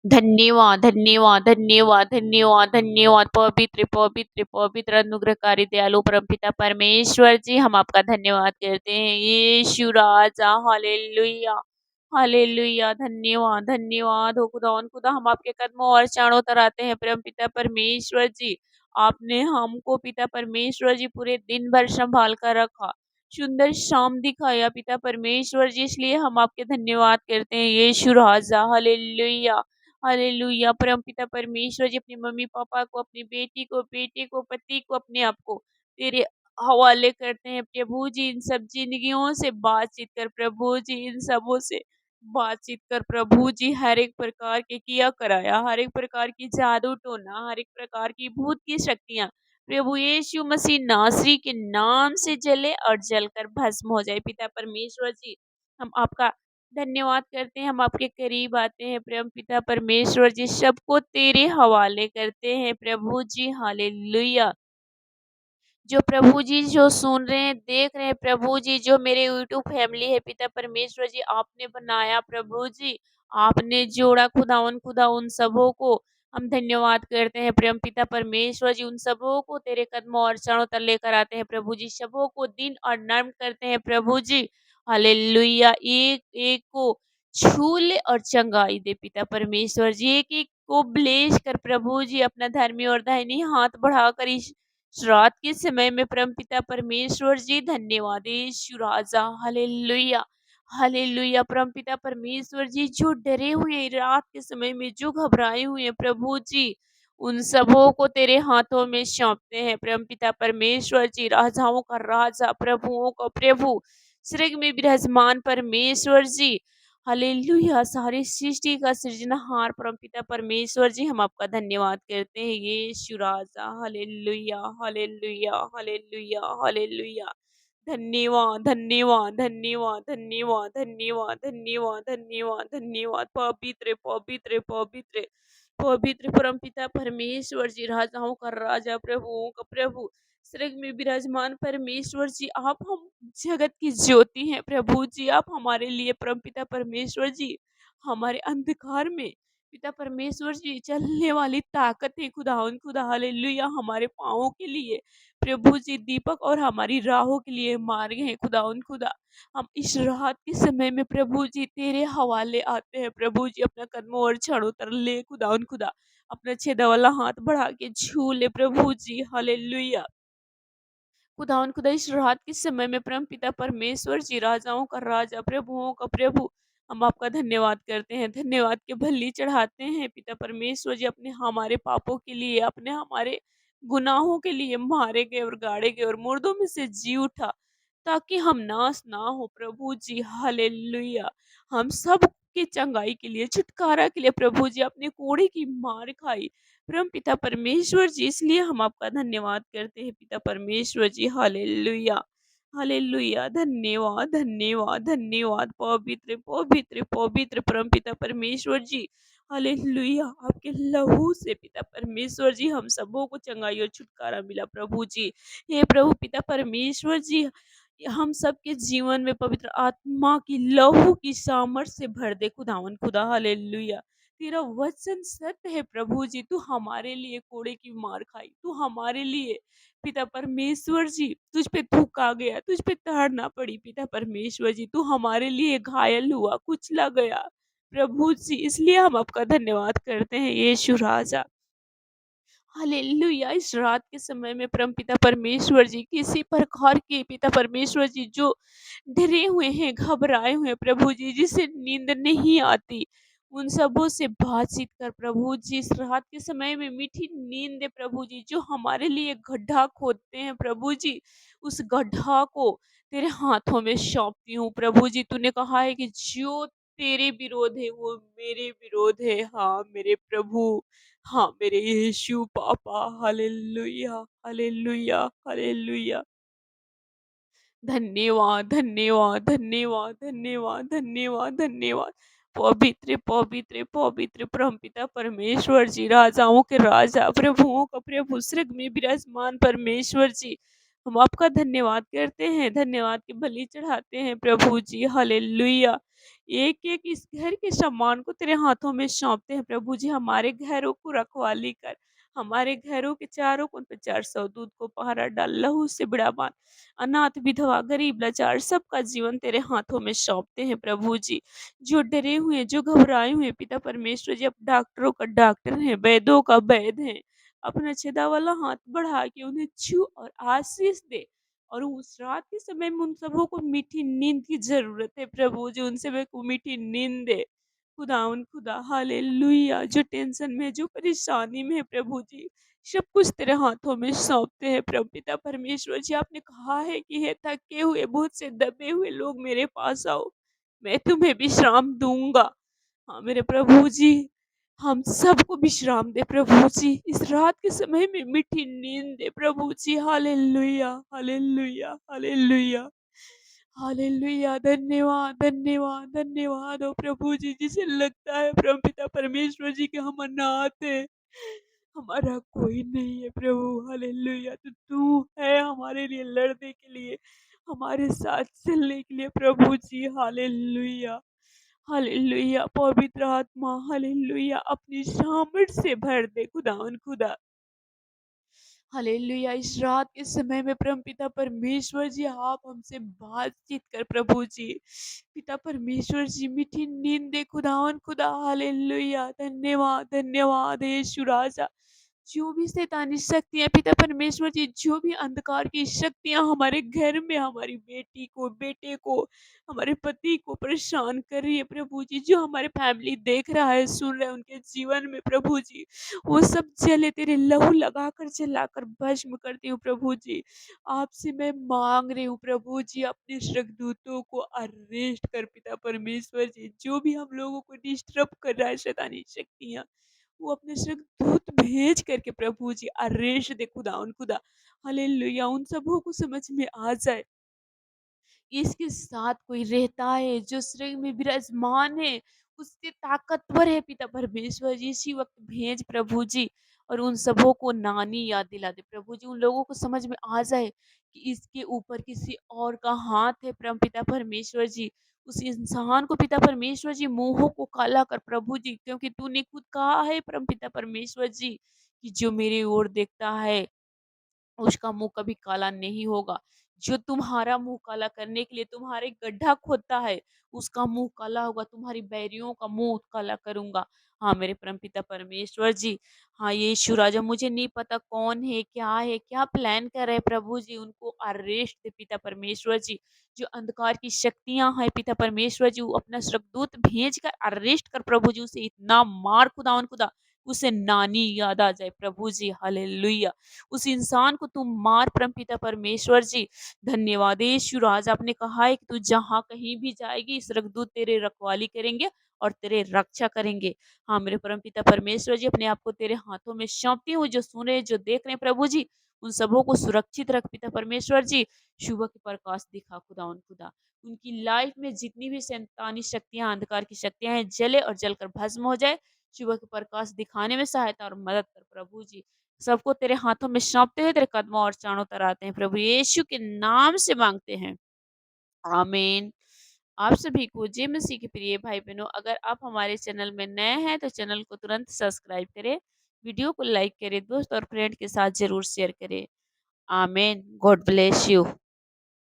धन्यवाद, धन्यवाद, धन्यवाद, धन्यवाद, धन्यवाद। पवित्र, पवित्र, पवित्र अनुग्रहकारी दयालु परमपिता परमेश्वर जी, हम आपका धन्यवाद करते हैं। यीशु राजा, हालेलुया, हालेलुया। धन्यवाद, धन्यवाद हो खुदावन खुदा, हम आपके कदमों और चरणों तर आते हैं परमपिता परमेश्वर जी। आपने हमको पिता परमेश्वर जी पूरे दिन भर संभाल कर रखा। सुंदर शाम दिखाया पिता परमेश्वर जी, इसलिए हम आपके धन्यवाद करते हैं। यीशु राजा, हालेलुया। हालेलुया। परमपिता परमेश्वर जी, अपनी मम्मी-पापा को, अपनी बेटी को, बेटे को, पति को, अपने आप को तेरे हवाले करते हैं प्रभु जी। इन सब ज़िंदगियों से बातचीत कर प्रभु जी, इन सबों से बातचीत कर प्रभु जी। हर एक प्रकार के किया कराया, हर एक प्रकार की जादू टोना, हर एक प्रकार की भूत की शक्तियाँ प्रभु यीशु मसीह नासरी के नाम से जले और जलकर भस्म हो जाए। पिता परमेश्वर जी, हम आपका धन्यवाद करते हैं, हम आपके करीब आते हैं परम पिता परमेश्वर जी, सबको तेरे हवाले करते हैं प्रभु जी। हालेलुया। जो प्रभु जी जो सुन रहे हैं, देख रहे हैं प्रभु जी, जो मेरे यूट्यूब फैमिली है पिता परमेश्वर जी, आपने बनाया प्रभु जी, आपने जोड़ा खुदावन खुदा, उन सबों को हम धन्यवाद करते हैं प्रेम पिता परमेश्वर जी। उन सबों को तेरे कदमों और चरणों तले लेकर आते हैं प्रभु जी, सबों को दिन और नर्म करते हैं प्रभु जी। हालेलुया। एक एक को छू ले और चंगाई दे पिता परमेश्वर जी, एक एक को ब्लेस कर प्रभु जी, अपना धर्मी और दाहिनी हाथ बढ़ाकर इस रात के समय में परमपिता परमेश्वर जी, धन्यवाद यीशु राजा। Hallelujah, hallelujah. परमपिता परमेश्वर जी, जो डरे हुए हैं रात के समय में, जो घबराए हुए हैं प्रभु जी, उन सबों को तेरे हाथों में सौंपते हैं परमपिता परमेश्वर जी। राजाओं का राजा, प्रभुओं का प्रभु, स्वर्ग में विराजमान परमेश्वर जी। हालेलुया। सारी सृष्टि का सृजनहार परमपिता परमेश्वर जी, हम आपका धन्यवाद करते हैं यीशु राजा। Hallelujah, hallelujah, hallelujah, hallelujah. धन्यवाद, धन्यवाद, धन्यवाद, धन्यवाद, धन्यवाद, धन्यवाद, धन्यवाद, धन्यवाद। पवित्र, पवित्र, पवित्र, पवित्र परमपिता परमेश्वर जी, राजाओं का राजा, प्रभुओं का प्रभु, स्वर्ग में विराजमान परमेश्वर जी, आप हम जगत की ज्योति हैं प्रभु जी। आप हमारे लिए परमपिता परमेश्वर जी, हमारे अंधकार में पिता परमेश्वर जी चलने वाली ताकत है खुदावन खुदा। हालेलुया। हमारे पाँवों के लिए प्रभु जी दीपक और हमारी राहों के लिए मार्ग है खुदावन खुदा। हम इस रात के समय में प्रभु जी तेरे हवाले आते हैं प्रभु जी, अपना कदमों और छड़ों तर ले खुदावन खुदा, अपना छेदा वाला हाथ बढ़ा के छू ले प्रभु जी। हालेलुया। खुदावन खुदा, इस रात के समय में परम पिता परमेश्वर जी, राजाओं का राजा, प्रभुओं का प्रभु, हम आपका धन्यवाद करते हैं, धन्यवाद के बलि चढ़ाते हैं पिता परमेश्वर जी, अपने हमारे पापों के लिए, अपने हमारे गुनाहों के लिए मारे गए और गाड़े गए और मुर्दों में से जी उठा, ताकि हम नाश ना हो प्रभु जी। हालेलुया। हम सब के चंगाई के लिए, छुटकारा के लिए प्रभु जी अपने कोड़े की मार खाई परम पिता परमेश्वर जी, इसलिए हम आपका धन्यवाद करते हैं पिता परमेश्वर जी। Hallelujah, hallelujah. धन्यवाद, धन्यवाद, धन्यवाद। पवित्र, पवित्र, पवित्र परम पिता परमेश्वर जी। हालेलुया। आपके लहू से पिता परमेश्वर जी, हम सबों को चंगाई और छुटकारा मिला प्रभु जी। हे प्रभु पिता परमेश्वर जी, हम सबके जीवन में पवित्र आत्मा की लहू की सामर्थ से भर दे खुदावन खुदा। हालेलुया। तेरा वचन सत्य है प्रभु जी, तू हमारे लिए कोड़े की मार खाई, तू हमारे लिए पिता परमेश्वर जी, तुझ पे थूका गया, तुझ पे ताड़ना पड़ी पिता परमेश्वर जी, तू हमारे लिए घायल हुआ, कुचला गया प्रभु जी, इसलिए हम आपका धन्यवाद करते हैं यीशु राजा। हालेलुया। इस रात के समय में परमपिता परमेश्वर जी, किसी प्रकार के पिता परमेश्वर जी जो डरे हुए हैं, घबराए हुए हैं प्रभु जी, जिसे नींद नहीं आती, उन सबों से बातचीत कर प्रभु जी। इस रात के समय में मीठी नींद दे प्रभु जी, जो हमारे लिए गड्ढा खोदते हैं प्रभु जी, उस गड्ढा को तेरे हाथों में सौंपती हूँ प्रभु जी। तूने कहा है कि जो तेरे विरोध है वो मेरे विरोध है। हाँ मेरे प्रभु, हाँ मेरे यीशु पापा। Hallelujah, hallelujah, hallelujah. धन्यवाद, धन्यवाद, धन्यवाद, धन्यवाद, धन्यवाद, धन्यवाद। पवित्र, पवित्र, पवित्र परमपिता परमेश्वर जी, राजाओं के राजा, प्रभुओं का प्रभु, स्वर्ग में विराजमान परमेश्वर जी। हम आपका धन्यवाद करते हैं, धन्यवाद की बलि चढ़ाते हैं प्रभु जी, हालेलुया। एक-एक इस घर के सामान को तेरे हाथों में सौंपते हैं प्रभु जी, हमारे घरों को रखवाली कर, हमारे घरों के चारों कोन पे 400 दूत को पहरा डाल, लहू से बिड़ाबान, अनाथ, विधवा, गरीब, लाचार सबका जीवन तेरे हाथों में सौंपते हैं प्रभु जी। जो डरे हुए हैं, जो घबराए हुए हैं पिता परमेश्वर जी, अब डॉक्टरों का डॉक्टर हैं, वैद्यों का वैद्य हैं। अपना छेदा वाला हाथ बढ़ा के उन्हें छू और आशीष दे, और उस रात के समय में उन सबों को मीठी नींद की ज़रूरत है प्रभु जी, उन सभी को मीठी नींद दे। खुदावंद खुदा, हालेलुया। जो टेंशन में है, जो परेशानी में है प्रभु जी, सब कुछ तेरे हाथों में सौंपते हैं प्रभु पिता परमेश्वर जी। आपने कहा है कि हे थके हुए, बहुत से दबे हुए लोग मेरे पास आओ, मैं तुम्हें विश्राम दूँगा। हाँ, मेरे प्रभु जी, हम सबको विश्राम दे प्रभु जी। इस रात के समय में मीठी नींद दे प्रभु जी। Hallelujah, hallelujah, hallelujah. हालेलुया, धन्यवाद, धन्यवाद, धन्यवाद हो प्रभु जी। जिसे लगता है परमपिता परमेश्वर जी कि हम अनाथ हैं, हमारा कोई नहीं है प्रभु, हालेलुया। तो तू है हमारे लिए लड़ने के लिए, हमारे साथ चलने के लिए प्रभु जी, हालेलुया। हालेलुया, पवित्र आत्मा, हालेलुया, अपनी सामर्थ से भर दे खुदावन खुदा। हालेलुया, इस रात के समय में परमपिता परमेश्वर जी, आप हमसे बातचीत कर प्रभु जी। पिता परमेश्वर जी, मीठी नींद दे खुदावन खुदा। हालेलुया, धन्यवाद, धन्यवाद यीशु राजा। जो भी शैतानी शक्तियाँ पिता परमेश्वर जी, जो भी अंधकार की शक्तियाँ हमारे घर में हमारी बेटी को, बेटे को, हमारे पति को परेशान कर रही है प्रभु जी, जो हमारे फैमिली देख रहा है, सुन रहा है, उनके जीवन में प्रभु जी, वो सब जले तेरे लहू लगाकर जलाकर भस्म करती हूँ प्रभु जी। आपसे मैं माँग रही हूँ प्रभु जी, अपने स्वर्गदूतों को अरेस्ट कर पिता परमेश्वर जी, जो भी हम लोगों को डिस्टर्ब कर रहा है शैतानी शक्तियाँ, वो अपने स्वर्गदूत भेज करके प्रभु जी अरेस्ट दे खुदावन खुदा। हालेलुया, उन सबों को समझ में आ जाए इसके साथ कोई रहता है जो स्वर्ग में विराजमान है, उससे ताकतवर है पिता परमेश्वर जी, इसी वक़्त भेज प्रभु जी, और उन सबों को नानी याद दिला दे प्रभु जी। उन लोगों को समझ में आ जाए कि इसके ऊपर किसी और का हाथ है परमपिता परमेश्वर जी। उस इंसान को पिता परमेश्वर जी मुँहों को काला कर प्रभु जी, क्योंकि तूने खुद कहा है परमपिता परमेश्वर जी कि जो मेरी ओर देखता है उसका मुँह कभी काला नहीं होगा। जो तुम्हारा मुँह काला करने के लिए तुम्हारे गड्ढा खोदता है, उसका मुँह काला होगा, तुम्हारी बैरियों का मुँह काला करूँगा। हाँ, मेरे परमपिता परमेश्वर जी, हाँ, यीशु राजा, मुझे नहीं पता कौन है, क्या प्लान कर रहे हैं प्रभु जी, उनको अरेस्ट दे पिता परमेश्वर जी। जो अंधकार की शक्तियाँ हैं पिता परमेश्वर जी, वो अपना स्वर्गदूत भेज कर अरेस्ट कर प्रभु जी, उसे इतना मार खुदावन खुदा, उसे नानी याद आ जाए प्रभु जी, हालेलुया। उस इंसान को तुम मार परमपिता परमेश्वर जी। धन्यवाद यीशु राजा, आपने कहा है कि तू जहाँ कहीं भी जाएगी स्वर्गदूत तेरे रखवाली करेंगे और तेरे रक्षा करेंगे। हाँ, मेरे परमपिता परमेश्वर जी, अपने आप को तेरे हाथों में सौंपती हूँ, जो सुन रहे हैं, जो देख रहे हैं प्रभु जी, उन सबों को सुरक्षित रख पिता परमेश्वर जी। शुभ के प्रकाश दिखा खुदावन खुदा। उनकी लाइफ में जितनी भी शैतानी शक्तियाँ, अंधकार की शक्तियाँ हैं, जले और जलकर भस्म हो जाए। शुभ के प्रकाश दिखाने में सहायता और मदद कर प्रभु जी। सबको तेरे हाथों में सौंपते हुए तेरे कदमों और चरणों तर आते हैं। प्रभु यीशु के नाम से माँगते हैं। आमीन। आप सभी को जय मसीह के प्रिय भाई-बहनों, अगर आप हमारे चैनल में नए हैं तो चैनल को तुरंत सब्सक्राइब करें, वीडियो को लाइक करें, दोस्त और फ्रेंड के साथ ज़रूर शेयर करें। आमीन। God bless you.